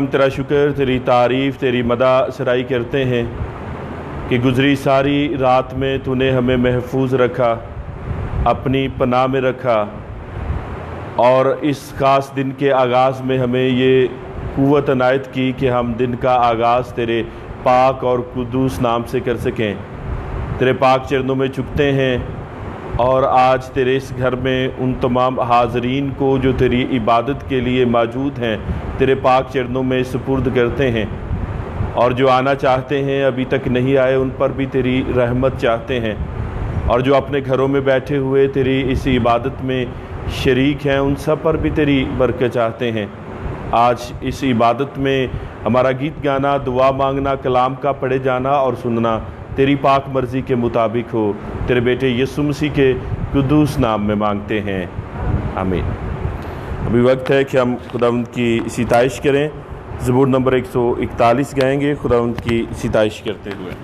ہم تیرا شکر، تیری تعریف، تیری مدح سرائی کرتے ہیں کہ گزری ساری رات میں تو نے ہمیں محفوظ رکھا، اپنی پناہ میں رکھا، اور اس خاص دن کے آغاز میں ہمیں یہ قوت عنایت کی کہ ہم دن کا آغاز تیرے پاک اور قدوس نام سے کر سکیں۔ تیرے پاک چرنوں میں جھکتے ہیں اور آج تیرے اس گھر میں ان تمام حاضرین کو جو تیری عبادت کے لیے موجود ہیں تیرے پاک چرنوں میں سپرد کرتے ہیں، اور جو آنا چاہتے ہیں ابھی تک نہیں آئے ان پر بھی تیری رحمت چاہتے ہیں، اور جو اپنے گھروں میں بیٹھے ہوئے تیری اس عبادت میں شریک ہیں ان سب پر بھی تیری برکت چاہتے ہیں۔ آج اس عبادت میں ہمارا گیت گانا، دعا مانگنا، کلام کا پڑھے جانا اور سننا تیری پاک مرضی کے مطابق ہو، تیرے بیٹے یسوع مسیح کے قدوس نام میں مانگتے ہیں، آمین۔ ابھی وقت ہے کہ ہم خداوند کی ستائش کریں۔ زبور نمبر 141 گائیں گے خداوند کی ستائش کرتے ہوئے۔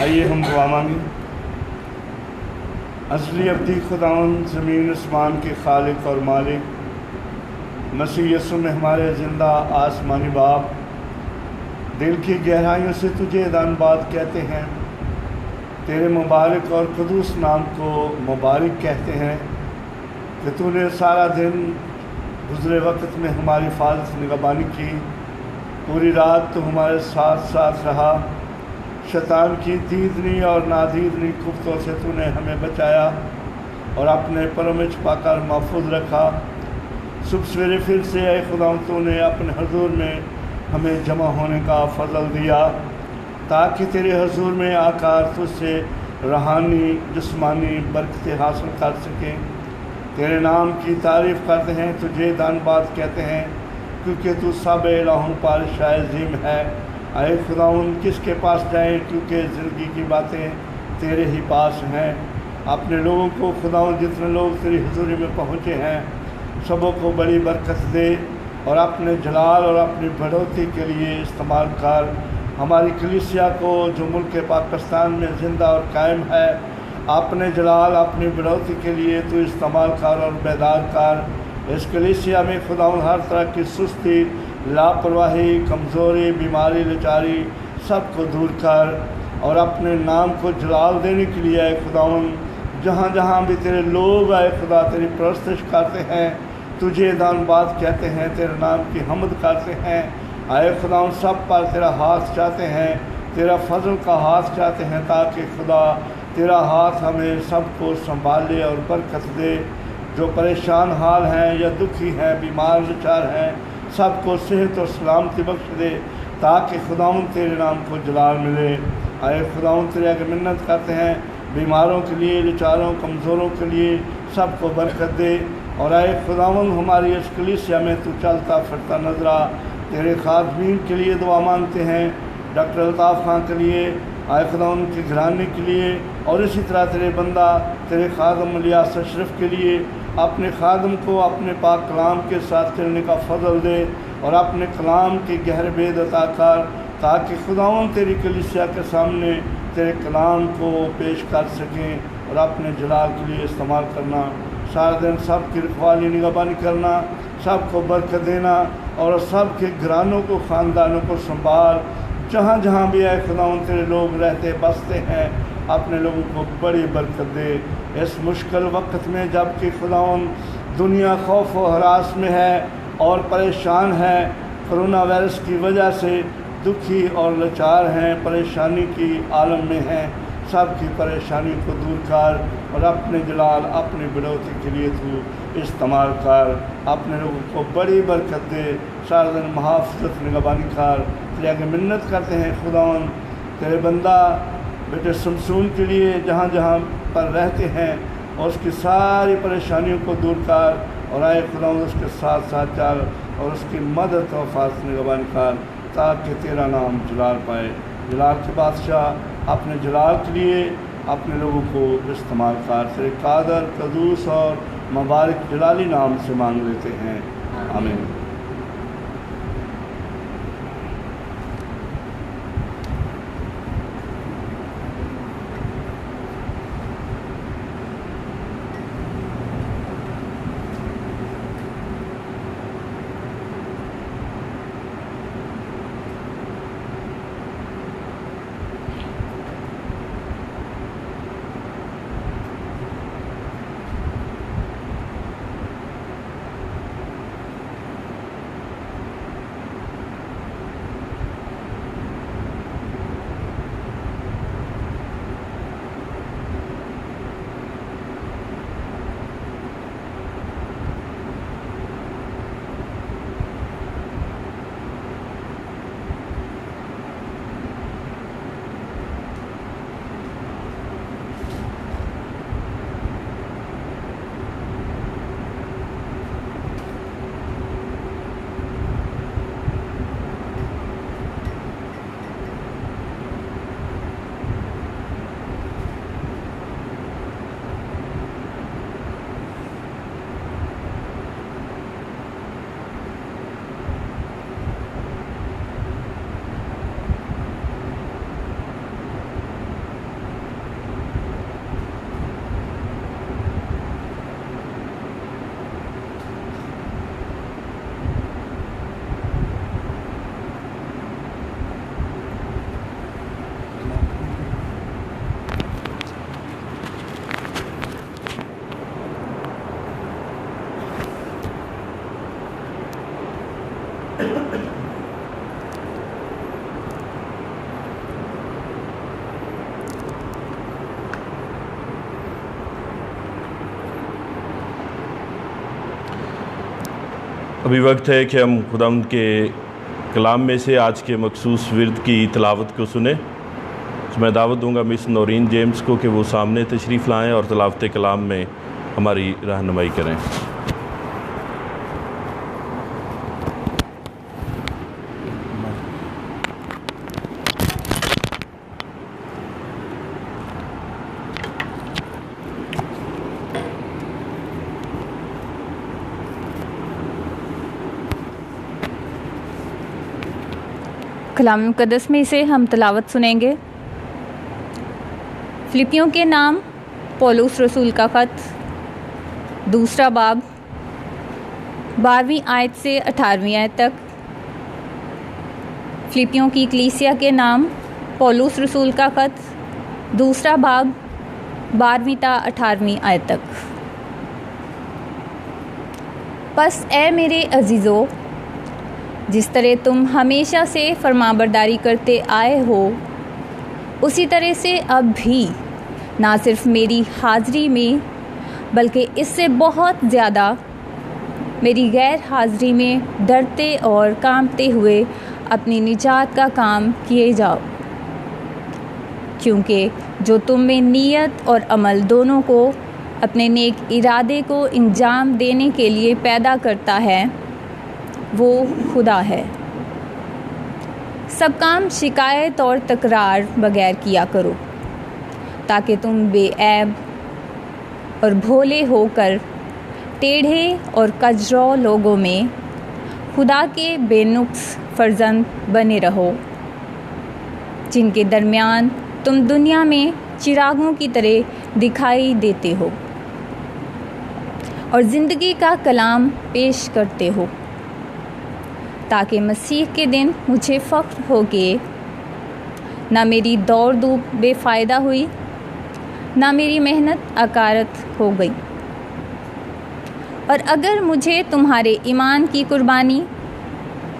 آئیے ہم دعا مانگیں۔ ازلی ابدی خداوند، زمین اسمان کے خالق اور مالک، مسیح یسوع میں ہمارے زندہ آسمانی باپ، دل کی گہرائیوں سے تجھے دانباد کہتے ہیں، تیرے مبارک اور قدوس نام کو مبارک کہتے ہیں کہ تو نے سارا دن گزرے وقت میں ہماری حفاظت نگہبانی کی، پوری رات تو ہمارے ساتھ ساتھ رہا، شیطان کی دیدنی اور نادیدنی خفتوں سے تو نے ہمیں بچایا اور اپنے پروں میں چھپا کر محفوظ رکھا۔ صبح سویرے پھر سے اے خدا تو نے اپنے حضور میں ہمیں جمع ہونے کا فضل دیا تاکہ تیرے حضور میں آ کر تجھ سے روحانی جسمانی برکتیں حاصل کر سکیں۔ تیرے نام کی تعریف کرتے ہیں، تجھے دانباد کہتے ہیں، کیونکہ تو سب الہوں پر شائع عظیم ہے۔ اے خداوند کس کے پاس جائیں، کیونکہ زندگی کی باتیں تیرے ہی پاس ہیں۔ اپنے لوگوں کو خداوند جتنے لوگ تیری حضوری میں پہنچے ہیں سبوں کو بڑی برکت دے اور اپنے جلال اور اپنی بڑھوتی کے لیے استعمال کر۔ ہماری کلیسیا کو جو ملک پاکستان میں زندہ اور قائم ہے اپنے جلال اپنی بڑھوتی کے لیے تو استعمال کر اور بیدار کر۔ اس کلیسیا میں خداوند ہر طرح کی سستی، لاپرواہی، کمزوری، بیماری، لاچاری سب کو دور کر اور اپنے نام کو جلال دینے کے لیے اے خداوند جہاں جہاں بھی تیرے لوگ اے خدا تیری پرستش کرتے ہیں، تجھے دانباد کہتے ہیں، تیرے نام کی حمد کرتے ہیں، اے خداوند سب پر تیرا ہاتھ چاہتے ہیں، تیرا فضل کا ہاتھ چاہتے ہیں تاکہ خدا تیرا ہاتھ ہمیں سب کو سنبھالے اور برکت دے۔ جو پریشان حال ہیں یا دکھی ہیں، بیمار لاچار ہیں، سب کو صحت اور سلامتی بخش دے تاکہ خداوند تیرے نام کو جلال ملے۔ اے خداوند تیرے آگے منت کرتے ہیں، بیماروں کے لیے، لاچاروں، کمزوروں کے لیے سب کو برکت دے۔ اور اے خداوند ہماری اس کلیسیا میں تو چلتا پھرتا نظر آ۔ تیرے خادمین کے لیے دعا مانگتے ہیں، ڈاکٹر الطاف خان کے لیے، اے خداوند کے گھرانے کے لیے، اور اسی طرح تیرے بندہ تیرے خادم الیاس اشرف کے لیے اپنے خادم کو اپنے پاک کلام کے ساتھ چلنے کا فضل دے اور اپنے کلام کی گہر بید عطا کر تاکہ خداوند تیری کلیسیا کے سامنے تیرے کلام کو پیش کر سکیں اور اپنے جلال کے لیے استعمال کرنا۔ سارا دن سب کی رکھوالی نگہبانی کرنا، سب کو برکت دینا اور سب کے گھرانوں کو، خاندانوں کو سنبھال۔ جہاں جہاں بھی اے خداوند تیرے لوگ رہتے بستے ہیں اپنے لوگوں کو بڑی برکت دے۔ اس مشکل وقت میں جب کہ خداوند دنیا خوف و ہراس میں ہے اور پریشان ہے، کرونا وائرس کی وجہ سے دکھی اور لاچار ہیں، پریشانی کی عالم میں ہیں، سب کی پریشانی کو دور کر اور اپنے جلال اپنی بڑھوتی کے لیے تو استعمال کر۔ اپنے لوگوں کو بڑی برکت دے، سارا دن محافظت نگہبانی کر۔ تیرے آگے منت کرتے ہیں خداوند تیرے بندہ بیٹے شمشون کے لیے جہاں جہاں پر رہتے ہیں اور اس کی ساری پریشانیوں کو دور کر، اور اے خداوند اس کے ساتھ ساتھ چل اور اس کی مدد و حفاظت نگہبانی کر تاکہ تیرا نام جلال پائے۔ جلال کے بادشاہ اپنے جلال کے لیے اپنے لوگوں کو استعمال کر، تیرے قادر، قدوس اور مبارک جلالی نام سے مانگ لیتے ہیں، آمین۔ ابھی وقت ہے کہ ہم خداوند کے کلام میں سے آج کے مخصوص ورد کی تلاوت کو سنیں. میں دعوت دوں گا مس نورین جیمز کو کہ وہ سامنے تشریف لائیں اور تلاوت کلام میں ہماری رہنمائی کریں. کلام مقدس میں سے ہم تلاوت سنیں گے. فلپیوں کے نام پولس رسول کا خط، 2 باب 12ویں آیت سے 18ویں آیت تک. فلپیوں کی کلیسیا کے نام پولس رسول کا خط، 2 باب 12ویں تا 18ویں آیت تک. پس اے میرے عزیزو، جس طرح تم ہمیشہ سے فرمانبرداری کرتے آئے ہو، اسی طرح سے اب بھی نہ صرف میری حاضری میں بلکہ اس سے بہت زیادہ میری غیر حاضری میں ڈرتے اور کانپتے ہوئے اپنی نجات کا کام کیے جاؤ، کیونکہ جو تم میں نیت اور عمل دونوں کو اپنے نیک ارادے کو انجام دینے کے لیے پیدا کرتا ہے وہ خدا ہے. سب کام شکایت اور تکرار بغیر کیا کرو، تاکہ تم بے عیب اور بھولے ہو کر ٹیڑھے اور کجرو لوگوں میں خدا کے بے نقص فرزند بنے رہو، جن کے درمیان تم دنیا میں چراغوں کی طرح دکھائی دیتے ہو اور زندگی کا کلام پیش کرتے ہو، تاکہ مسیح کے دن مجھے فخر ہو کہ نہ میری دوڑ دھوپ بے فائدہ ہوئی، نہ میری محنت اکارت ہو گئی. اور اگر مجھے تمہارے ایمان کی قربانی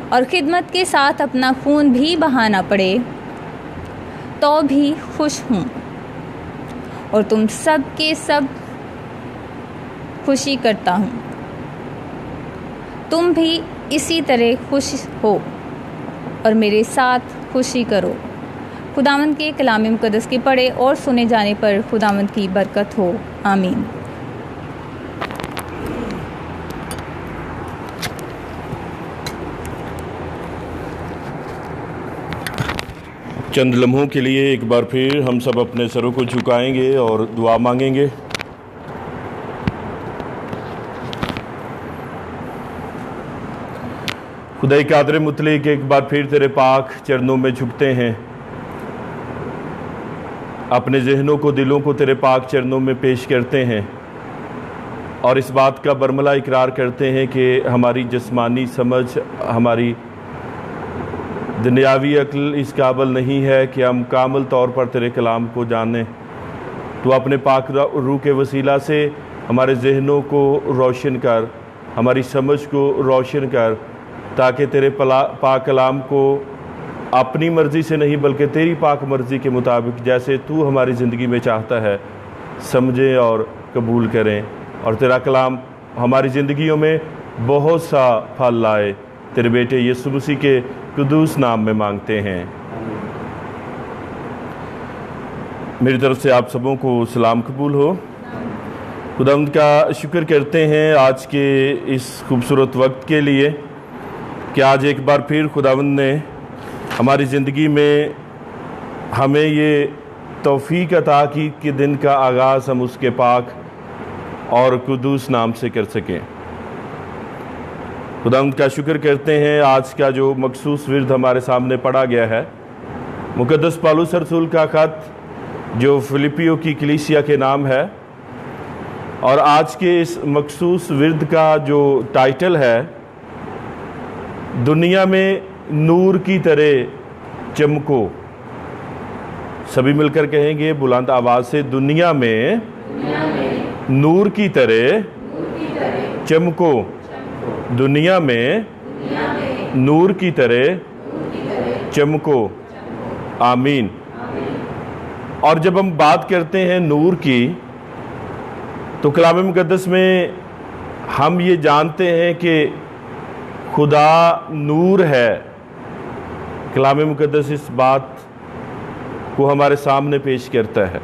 اور خدمت کے ساتھ اپنا خون بھی بہانا پڑے تو بھی خوش ہوں، اور تم سب کے سب خوشی کرتا ہوں. تم بھی اسی طرح خوش ہو اور میرے ساتھ خوشی کرو. خداوند کے کلام مقدس کے پڑھے اور سنے جانے پر خداوند کی برکت ہو. آمین. چند لمحوں کے لیے ایک بار پھر ہم سب اپنے سروں کو جھکائیں گے اور دعا مانگیں گے. خدائی قادر مطلق، ایک بار پھر تیرے پاک چرنوں میں جھکتے ہیں، اپنے ذہنوں کو، دلوں کو تیرے پاک چرنوں میں پیش کرتے ہیں، اور اس بات کا برملا اقرار کرتے ہیں کہ ہماری جسمانی سمجھ، ہماری دنیاوی عقل اس قابل نہیں ہے کہ ہم کامل طور پر تیرے کلام کو جانیں. تو اپنے پاک روح کے وسیلہ سے ہمارے ذہنوں کو روشن کر، ہماری سمجھ کو روشن کر، تاکہ تیرے پاک کلام کو اپنی مرضی سے نہیں بلکہ تیری پاک مرضی کے مطابق جیسے تو ہماری زندگی میں چاہتا ہے سمجھیں اور قبول کریں، اور تیرا کلام ہماری زندگیوں میں بہت سا پھل لائے. تیرے بیٹے یسوع مسیح کے قدوس نام میں مانگتے ہیں. میری طرف سے آپ سبوں کو سلام قبول ہو. خداوند کا شکر کرتے ہیں آج کے اس خوبصورت وقت کے لیے کہ آج ایک بار پھر خداوند نے ہماری زندگی میں ہمیں یہ توفیق عطا کی کہ دن کا آغاز ہم اس کے پاک اور قدوس نام سے کر سکیں. خداوند کا شکر کرتے ہیں آج کا جو مخصوص ورد ہمارے سامنے پڑھا گیا ہے، مقدس پولس رسول کا خط جو فلپیوں کی کلیسیا کے نام ہے، اور آج کے اس مخصوص ورد کا جو ٹائٹل ہے دنیا میں نور کی طرح چمکو. سبھی مل کر کہیں گے بلند آواز سے، دنیا میں نور کی طرح چمکو. دنیا میں نور کی طرح چمکو. آمین. اور جب ہم بات کرتے ہیں نور کی تو کلام مقدس میں ہم یہ جانتے ہیں کہ خدا نور ہے، کلام مقدس اس بات کو ہمارے سامنے پیش کرتا ہے۔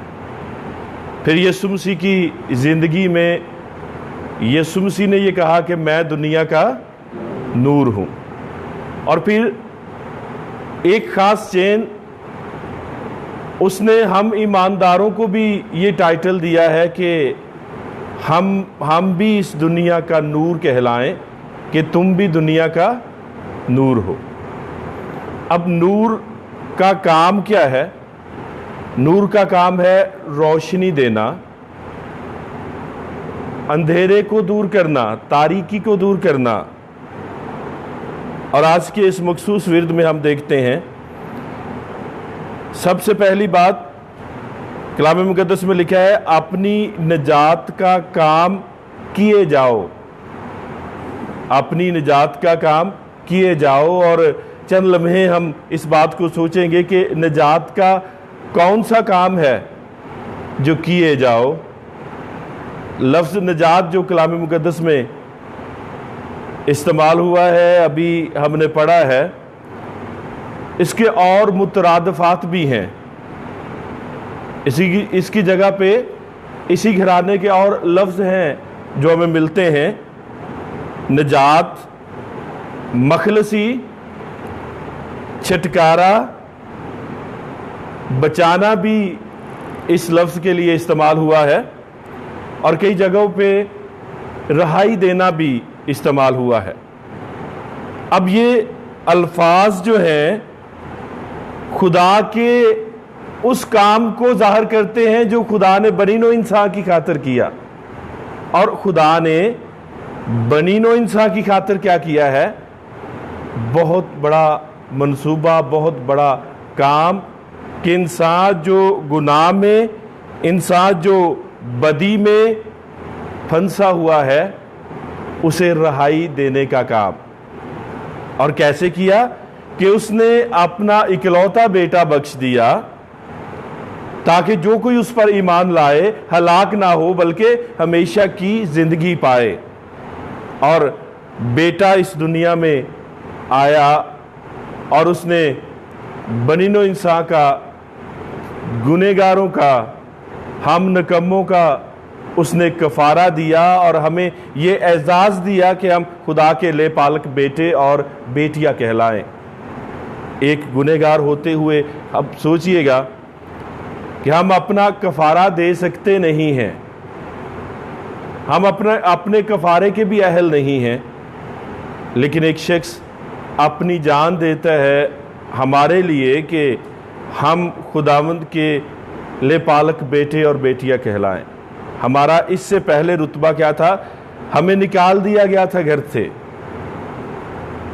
پھر یسوع مسیح کی زندگی میں یسوع مسیح نے یہ کہا کہ میں دنیا کا نور ہوں، اور پھر ایک خاص چین اس نے ہم ایمانداروں کو بھی یہ ٹائٹل دیا ہے کہ ہم بھی اس دنیا کا نور کہلائیں، کہ تم بھی دنیا کا نور ہو۔ اب نور کا کام کیا ہے؟ نور کا کام ہے روشنی دینا، اندھیرے کو دور کرنا، تاریکی کو دور کرنا۔ اور آج کے اس مخصوص ورد میں ہم دیکھتے ہیں، سب سے پہلی بات کلام مقدس میں لکھا ہے اپنی نجات کا کام کیے جاؤ، اپنی نجات کا کام کیے جاؤ۔ اور چند لمحے ہم اس بات کو سوچیں گے کہ نجات کا کون سا کام ہے جو کیے جاؤ۔ لفظ نجات جو کلام مقدس میں استعمال ہوا ہے، ابھی ہم نے پڑھا ہے، اس کے اور مترادفات بھی ہیں۔ اس کی جگہ پہ اسی گھرانے کے اور لفظ ہیں جو ہمیں ملتے ہیں۔ نجات، مخلصی، چھٹکارا، بچانا بھی اس لفظ کے لیے استعمال ہوا ہے، اور کئی جگہوں پہ رہائی دینا بھی استعمال ہوا ہے۔ اب یہ الفاظ جو ہیں خدا کے اس کام کو ظاہر کرتے ہیں جو خدا نے بنی نوع انسان کی خاطر کیا، اور خدا نے بنی نوع انسان کی خاطر کیا کیا ہے؟ بہت بڑا منصوبہ، بہت بڑا کام، کہ انسان جو گناہ میں، انسان جو بدی میں پھنسا ہوا ہے، اسے رہائی دینے کا کام۔ اور کیسے کیا؟ کہ اس نے اپنا اکلوتا بیٹا بخش دیا تاکہ جو کوئی اس پر ایمان لائے ہلاک نہ ہو بلکہ ہمیشہ کی زندگی پائے۔ اور بیٹا اس دنیا میں آیا اور اس نے بنی نوع انسان کا، گنہگاروں کا، ہم نکموں کا اس نے کفارہ دیا، اور ہمیں یہ اعزاز دیا کہ ہم خدا کے لے پالک بیٹے اور بیٹیاں کہلائیں۔ ایک گنہگار ہوتے ہوئے اب سوچئے گا کہ ہم اپنا کفارہ دے سکتے نہیں ہیں، ہم اپنے کفارے کے بھی اہل نہیں ہیں، لیکن ایک شخص اپنی جان دیتا ہے ہمارے لیے کہ ہم خداوند کے لے پالک بیٹے اور بیٹیاں کہلائیں۔ ہمارا اس سے پہلے رتبہ کیا تھا؟ ہمیں نکال دیا گیا تھا گھر سے،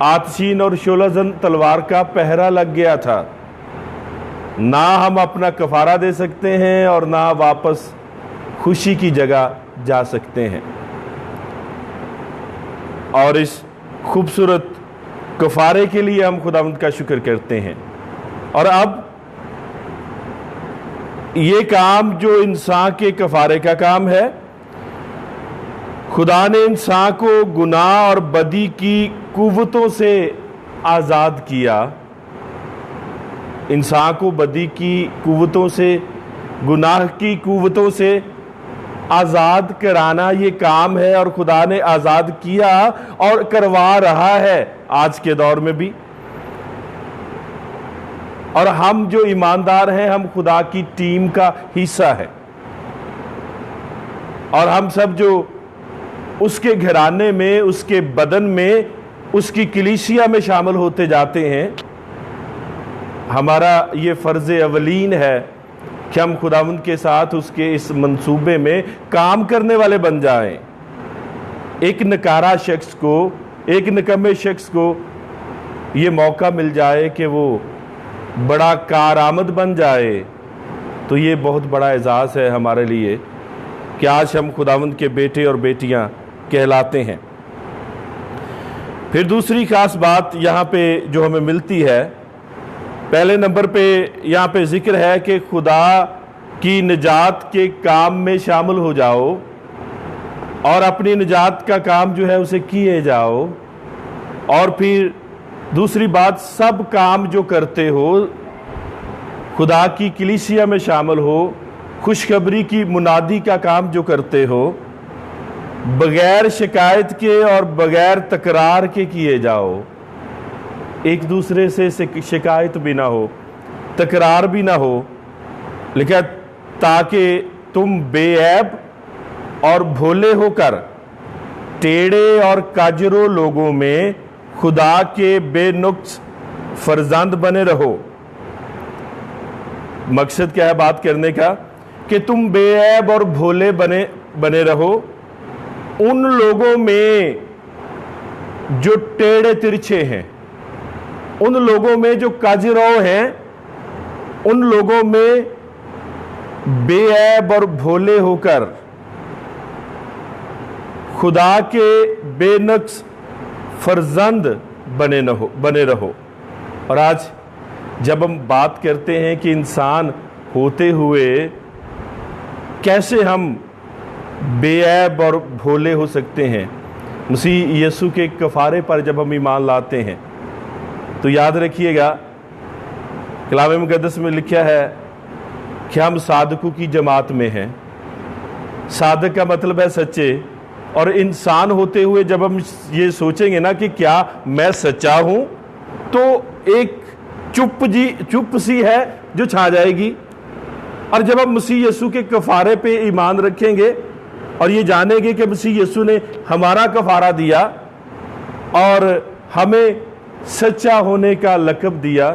آتشین اور شعلہ زن تلوار کا پہرا لگ گیا تھا، نہ ہم اپنا کفارہ دے سکتے ہیں اور نہ واپس خوشی کی جگہ جا سکتے ہیں۔ اور اس خوبصورت کفارے کے لیے ہم خداوند کا شکر کرتے ہیں۔ اور اب یہ کام جو انسان کے کفارے کا کام ہے، خدا نے انسان کو گناہ اور بدی کی قوتوں سے آزاد کیا، انسان کو بدی کی قوتوں سے، گناہ کی قوتوں سے آزاد کرانا یہ کام ہے، اور خدا نے آزاد کیا اور کروا رہا ہے آج کے دور میں بھی۔ اور ہم جو ایماندار ہیں، ہم خدا کی ٹیم کا حصہ ہے، اور ہم سب جو اس کے گھرانے میں، اس کے بدن میں، اس کی کلیسیا میں شامل ہوتے جاتے ہیں، ہمارا یہ فرض اولین ہے کہ ہم خداوند کے ساتھ اس کے اس منصوبے میں کام کرنے والے بن جائیں۔ ایک نکارہ شخص کو، ایک نکمے شخص کو یہ موقع مل جائے کہ وہ بڑا کارآمد بن جائے، تو یہ بہت بڑا اعزاز ہے ہمارے لیے کہ آج ہم خداوند کے بیٹے اور بیٹیاں کہلاتے ہیں۔ پھر دوسری خاص بات یہاں پہ جو ہمیں ملتی ہے، پہلے نمبر پہ یہاں پہ ذکر ہے کہ خدا کی نجات کے کام میں شامل ہو جاؤ اور اپنی نجات کا کام جو ہے اسے کیے جاؤ۔ اور پھر دوسری بات، سب کام جو کرتے ہو خدا کی کلیسیا میں شامل ہو، خوشخبری کی منادی کا کام جو کرتے ہو، بغیر شکایت کے اور بغیر تکرار کے کیے جاؤ، ایک دوسرے سے شکایت بھی نہ ہو، تکرار بھی نہ ہو، لکھا تاکہ تم بے عیب اور بھولے ہو کر ٹیڑے اور کاجرو لوگوں میں خدا کے بے نقص فرزند بنے رہو۔ مقصد کیا ہے بات کرنے کا؟ کہ تم بے عیب اور بھولے بنے رہو ان لوگوں میں جو ٹیڑے ترچھے ہیں، ان لوگوں میں جو کاجرو ہیں، ان لوگوں میں بے عیب اور بھولے ہو کر خدا کے بے نقص فرزند بنے رہو۔ اور آج جب ہم بات کرتے ہیں کہ انسان ہوتے ہوئے کیسے ہم بے عیب اور بھولے ہو سکتے ہیں، مسیح یسوع کے کفارے پر جب ہم ایمان لاتے ہیں تو یاد رکھیے گا کلام مقدس میں لکھا ہے کہ ہم صادقوں کی جماعت میں ہیں۔ صادق کا مطلب ہے سچے، اور انسان ہوتے ہوئے جب ہم یہ سوچیں گے نا کہ کیا میں سچا ہوں، تو ایک چپ سی ہے جو چھا جائے گی۔ اور جب ہم مسیح یسوع کے کفارے پہ ایمان رکھیں گے اور یہ جانیں گے کہ مسیح یسوع نے ہمارا کفارہ دیا اور ہمیں سچا ہونے کا لقب دیا،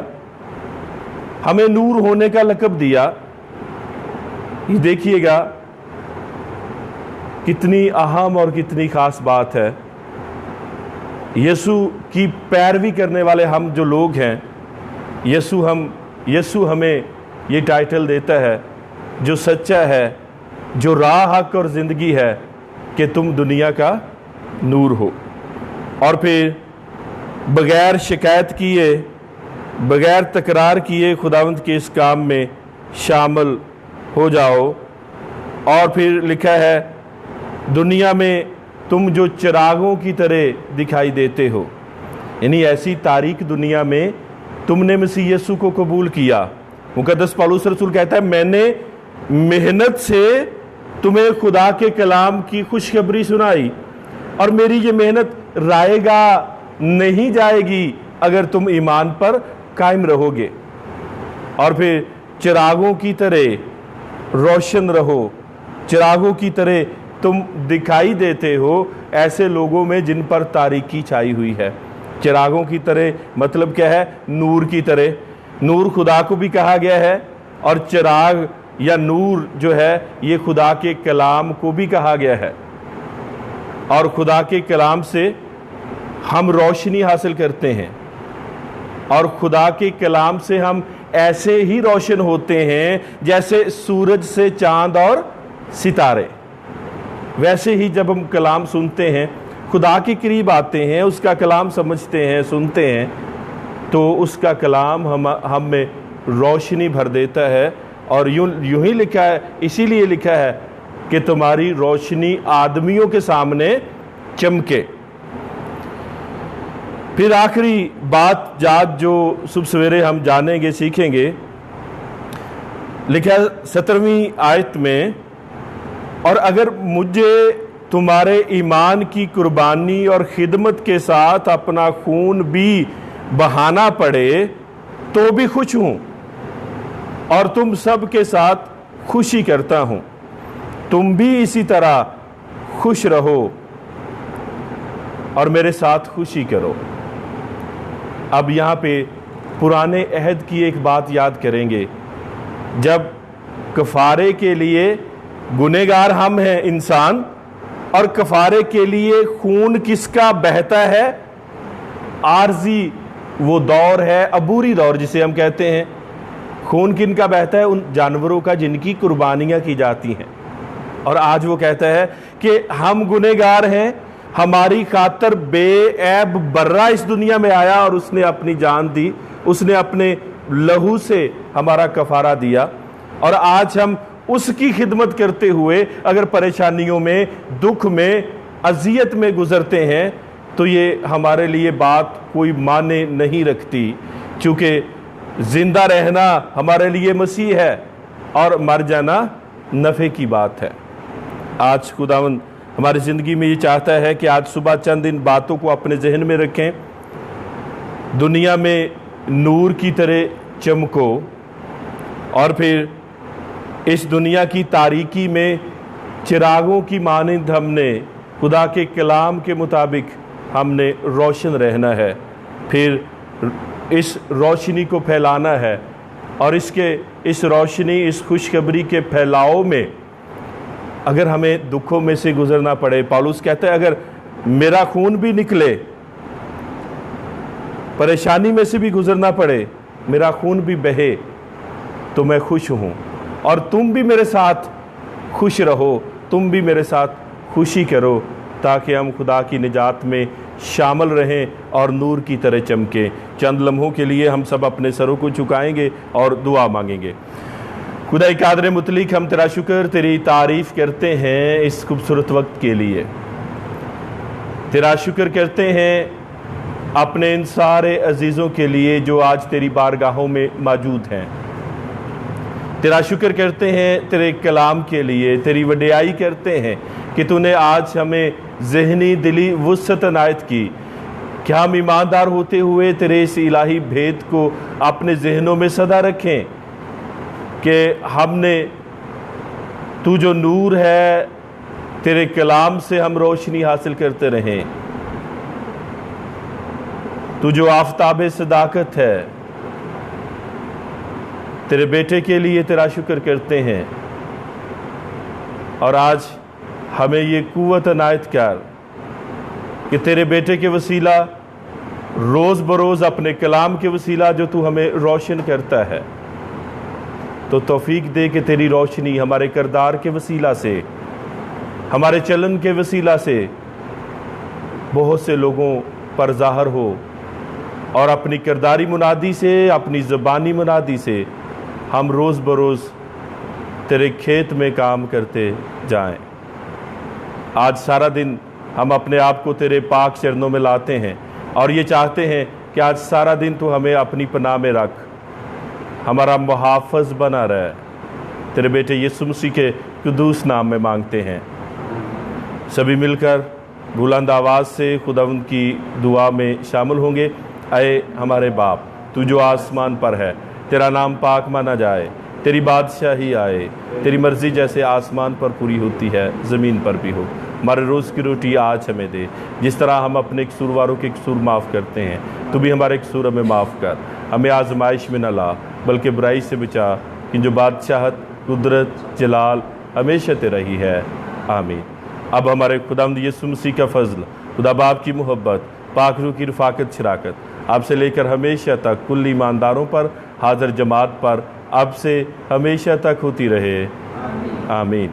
ہمیں نور ہونے کا لقب دیا، یہ دیکھیے گا کتنی اہم اور کتنی خاص بات ہے۔ یسوع کی پیروی کرنے والے ہم جو لوگ ہیں، یسوع ہمیں یہ ٹائٹل دیتا ہے، جو سچا ہے، جو راہ حق اور زندگی ہے، کہ تم دنیا کا نور ہو۔ اور پھر بغیر شکایت کیے، بغیر تکرار کیے خداوند کے اس کام میں شامل ہو جاؤ۔ اور پھر لکھا ہے دنیا میں تم جو چراغوں کی طرح دکھائی دیتے ہو، یعنی ایسی تاریک دنیا میں تم نے مسیح یسوع کو قبول کیا۔ مقدس پالوس رسول کہتا ہے میں نے محنت سے تمہیں خدا کے کلام کی خوشخبری سنائی، اور میری یہ محنت رائے گا نہیں جائے گی اگر تم ایمان پر قائم رہو گے۔ اور پھر چراغوں کی طرح روشن رہو، چراغوں کی طرح تم دکھائی دیتے ہو ایسے لوگوں میں جن پر تاریکی چھائی ہوئی ہے۔ چراغوں کی طرح مطلب کیا ہے؟ نور کی طرح۔ نور خدا کو بھی کہا گیا ہے، اور چراغ یا نور جو ہے یہ خدا کے کلام کو بھی کہا گیا ہے۔ اور خدا کے کلام سے ہم روشنی حاصل کرتے ہیں، اور خدا کے کلام سے ہم ایسے ہی روشن ہوتے ہیں جیسے سورج سے چاند اور ستارے۔ ویسے ہی جب ہم کلام سنتے ہیں، خدا کے قریب آتے ہیں، اس کا کلام سمجھتے ہیں، سنتے ہیں، تو اس کا کلام ہم میں روشنی بھر دیتا ہے۔ اور یوں ہی لکھا ہے، اسی لیے لکھا ہے کہ تمہاری روشنی آدمیوں کے سامنے چمکے۔ پھر آخری بات جو صبح سویرے ہم جانیں گے، سیکھیں گے، لکھا 17ویں آیت میں، اور اگر مجھے تمہارے ایمان کی قربانی اور خدمت کے ساتھ اپنا خون بھی بہانا پڑے تو بھی خوش ہوں، اور تم سب کے ساتھ خوشی کرتا ہوں۔ تم بھی اسی طرح خوش رہو اور میرے ساتھ خوشی کرو۔ اب یہاں پہ پرانے عہد کی ایک بات یاد کریں گے، جب کفارے کے لیے گنہگار ہم ہیں انسان، اور کفارے کے لیے خون کس کا بہتا ہے؟ عارضی وہ دور ہے، عبوری دور جسے ہم کہتے ہیں۔ خون کن کا بہتا ہے؟ ان جانوروں کا جن کی قربانیاں کی جاتی ہیں۔ اور آج وہ کہتا ہے کہ ہم گنہگار ہیں، ہماری خاطر بے عیب برہ اس دنیا میں آیا اور اس نے اپنی جان دی، اس نے اپنے لہو سے ہمارا کفارہ دیا، اور آج ہم اس کی خدمت کرتے ہوئے اگر پریشانیوں میں، دکھ میں، اذیت میں گزرتے ہیں تو یہ ہمارے لیے بات کوئی معنی نہیں رکھتی، چونکہ زندہ رہنا ہمارے لیے مسیح ہے اور مر جانا نفع کی بات ہے۔ آج خداوند ہماری زندگی میں یہ چاہتا ہے کہ آج صبح چند ان باتوں کو اپنے ذہن میں رکھیں، دنیا میں نور کی طرح چمکو، اور پھر اس دنیا کی تاریکی میں چراغوں کی مانند ہم نے خدا کے کلام کے مطابق ہم نے روشن رہنا ہے، پھر اس روشنی کو پھیلانا ہے، اور اس روشنی، اس خوشخبری کے پھیلاؤ میں اگر ہمیں دکھوں میں سے گزرنا پڑے، پالوس کہتا ہے اگر میرا خون بھی نکلے، پریشانی میں سے بھی گزرنا پڑے، میرا خون بھی بہے، تو میں خوش ہوں، اور تم بھی میرے ساتھ خوش رہو، تم بھی میرے ساتھ خوشی کرو، تاکہ ہم خدا کی نجات میں شامل رہیں اور نور کی طرح چمکیں۔ چند لمحوں کے لیے ہم سب اپنے سروں کو جھکائیں گے اور دعا مانگیں گے۔ خدا قادر مطلق، ہم تیرا شکر، تیری تعریف کرتے ہیں اس خوبصورت وقت کے لیے، تیرا شکر کرتے ہیں اپنے ان سارے عزیزوں کے لیے جو آج تیری بارگاہوں میں موجود ہیں، تیرا شکر کرتے ہیں تیرے کلام کے لیے، تیری وڈیائی کرتے ہیں کہ تو نے آج ہمیں ذہنی دلی وسعت عنایت کی کہ ہم ایماندار ہوتے ہوئے تیرے اس الہی بھید کو اپنے ذہنوں میں سدا رکھیں، کہ ہم نے تو جو نور ہے تیرے کلام سے ہم روشنی حاصل کرتے رہیں، تو جو آفتاب صداقت ہے، تیرے بیٹے کے لیے تیرا شکر کرتے ہیں، اور آج ہمیں یہ قوت عنایت کر کہ تیرے بیٹے کے وسیلہ روز بروز اپنے کلام کے وسیلہ جو تو ہمیں روشن کرتا ہے، تو توفیق دے کہ تیری روشنی ہمارے کردار کے وسیلہ سے، ہمارے چلن کے وسیلہ سے بہت سے لوگوں پر ظاہر ہو، اور اپنی کرداری منادی سے، اپنی زبانی منادی سے ہم روز بروز تیرے کھیت میں کام کرتے جائیں۔ آج سارا دن ہم اپنے آپ کو تیرے پاک چرنوں میں لاتے ہیں، اور یہ چاہتے ہیں کہ آج سارا دن تو ہمیں اپنی پناہ میں رکھ، ہمارا محافظ بنا رہے۔ تیرے بیٹے یسوع مسیح کے قدوس نام میں مانگتے ہیں۔ سبھی مل کر بلند آواز سے خداوند کی دعا میں شامل ہوں گے۔ اے ہمارے باپ، تو جو آسمان پر ہے، تیرا نام پاک مانا جائے، تیری بادشاہی آئے، تیری مرضی جیسے آسمان پر پوری ہوتی ہے زمین پر بھی ہو۔ ہمارے روز کی روٹی آج ہمیں دے، جس طرح ہم اپنے قصورواروں کے قصور معاف کرتے ہیں، تو بھی ہمارے قصور ہمیں معاف کر، ہمیں آزمائش میں نہ لا بلکہ برائی سے بچا، کہ جو بادشاہت، قدرت، جلال ہمیشہ تیرا ہی ہے، آمین۔ اب ہمارے خداوند یسوع مسیح کا فضل، خدا باپ کی محبت، پاک روح کی رفاقت، شراکت اب سے لے کر ہمیشہ تک کل ایمانداروں پر، حاضر جماعت پر اب سے ہمیشہ تک ہوتی رہے، آمین۔